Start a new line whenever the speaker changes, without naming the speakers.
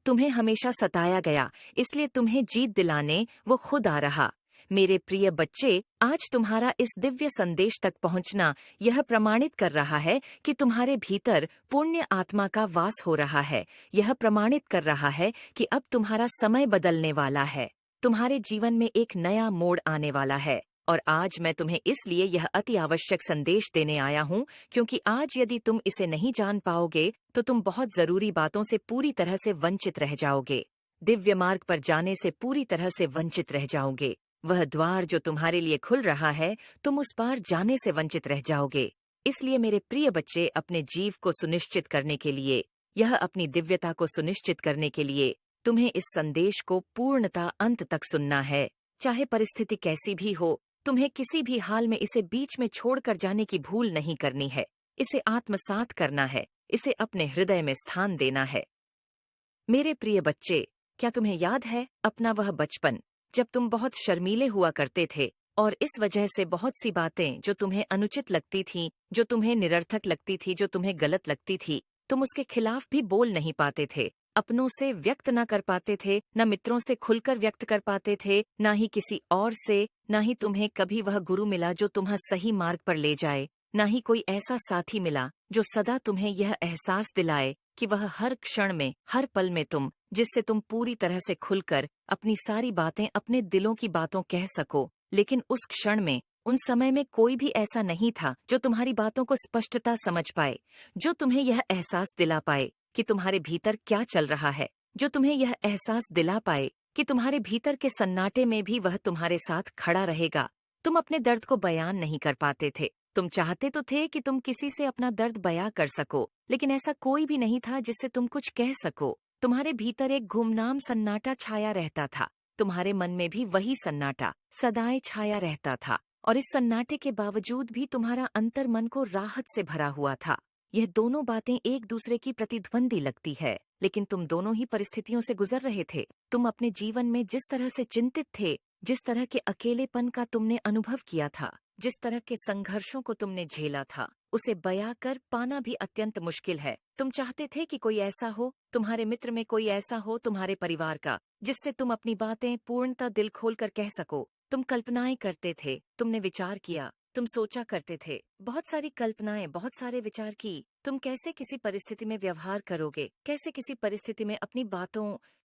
तुम्हें हमेशा सताया गया, इसलिए तुम्हें जीत दिलाने वो खुद आ रहा। मेरे प्रिय बच्चे, आज तुम्हारा इस दिव्य संदेश तक पहुंचना यह प्रमाणित कर रहा है कि तुम्हारे भीतर पुण्य आत्मा का वास हो रहा है। यह प्रमाणित कर रहा है कि अब तुम्हारा समय बदलने वाला है। तुम्हारे जीवन में एक नया मोड़ आने वाला है। और आज मैं तुम्हें इसलिए यह अति आवश्यक संदेश देने आया हूँ, क्योंकि आज यदि तुम इसे नहीं जान पाओगे तो तुम बहुत जरूरी बातों से पूरी तरह से वंचित रह जाओगे। दिव्य मार्ग पर जाने से पूरी तरह से वंचित रह जाओगे। वह द्वार जो तुम्हारे लिए खुल रहा है, तुम उस पार जाने से वंचित रह जाओगे। इसलिए मेरे प्रिय बच्चे, अपने जीव को सुनिश्चित करने के लिए, यह अपनी दिव्यता को सुनिश्चित करने के लिए तुम्हें इस संदेश को पूर्णतः अंत तक सुनना है। चाहे परिस्थिति कैसी भी हो, तुम्हें किसी भी हाल में इसे बीच में छोड़कर जाने की भूल नहीं करनी है। इसे आत्मसात करना है, इसे अपने हृदय में स्थान देना है। मेरे प्रिय बच्चे, क्या तुम्हें याद है अपना वह बचपन, जब तुम बहुत शर्मीले हुआ करते थे और इस वजह से बहुत सी बातें जो तुम्हें अनुचित लगती थीं, जो तुम्हें निरर्थक लगती थी, जो तुम्हें गलत लगती थी, तुम उसके खिलाफ भी बोल नहीं पाते थे, अपनों से व्यक्त न कर पाते थे, न मित्रों से खुलकर व्यक्त कर पाते थे, न ही किसी और से, न ही तुम्हें कभी वह गुरु मिला जो तुम्हें सही मार्ग पर ले जाए, न ही कोई ऐसा साथी मिला जो सदा तुम्हें यह एहसास दिलाए कि वह हर क्षण में, हर पल में जिससे तुम पूरी तरह से खुलकर अपनी सारी बातें, अपने दिलों की बातों कह सको। लेकिन उस क्षण में, उन समय में कोई भी ऐसा नहीं था जो तुम्हारी बातों को स्पष्टता समझ पाए, जो तुम्हें यह एहसास दिला पाए कि तुम्हारे भीतर क्या चल रहा है, जो तुम्हें यह एहसास दिला पाए कि तुम्हारे भीतर के सन्नाटे में भी वह तुम्हारे साथ खड़ा रहेगा। तुम अपने दर्द को बयान नहीं कर पाते थे। तुम चाहते तो थे कि तुम किसी से अपना दर्द बयां कर सको, लेकिन ऐसा कोई भी नहीं था जिससे तुम कुछ कह सको। तुम्हारे भीतर एक गुमनाम सन्नाटा छाया रहता था। तुम्हारे मन में भी वही सन्नाटा सदाएं छाया रहता था, और इस सन्नाटे के बावजूद भी तुम्हारा अंतर मन को राहत से भरा हुआ था। यह दोनों बातें एक दूसरे की प्रतिद्वंदी लगती है, लेकिन तुम दोनों ही परिस्थितियों से गुजर रहे थे। तुम अपने जीवन में जिस तरह से चिंतित थे, जिस तरह के अकेलेपन का तुमने अनुभव किया था, जिस तरह के संघर्षों को तुमने झेला था, उसे बयां कर पाना भी अत्यंत मुश्किल है। तुम चाहते थे कि कोई ऐसा हो, तुम्हारे मित्र में कोई ऐसा हो, तुम्हारे परिवार का, जिससे तुम अपनी बातें पूर्णतः दिल खोलकर कह सको। तुम कल्पनाएं करते थे, तुमने विचार किया, तुम सोचा करते थे, बहुत सारी कल्पनाएं, बहुत सारे विचार की। तुम कैसे किसी परिस्थिति में व्यवहार करोगे, कैसे किसी परिस्थिति में अपनी बातों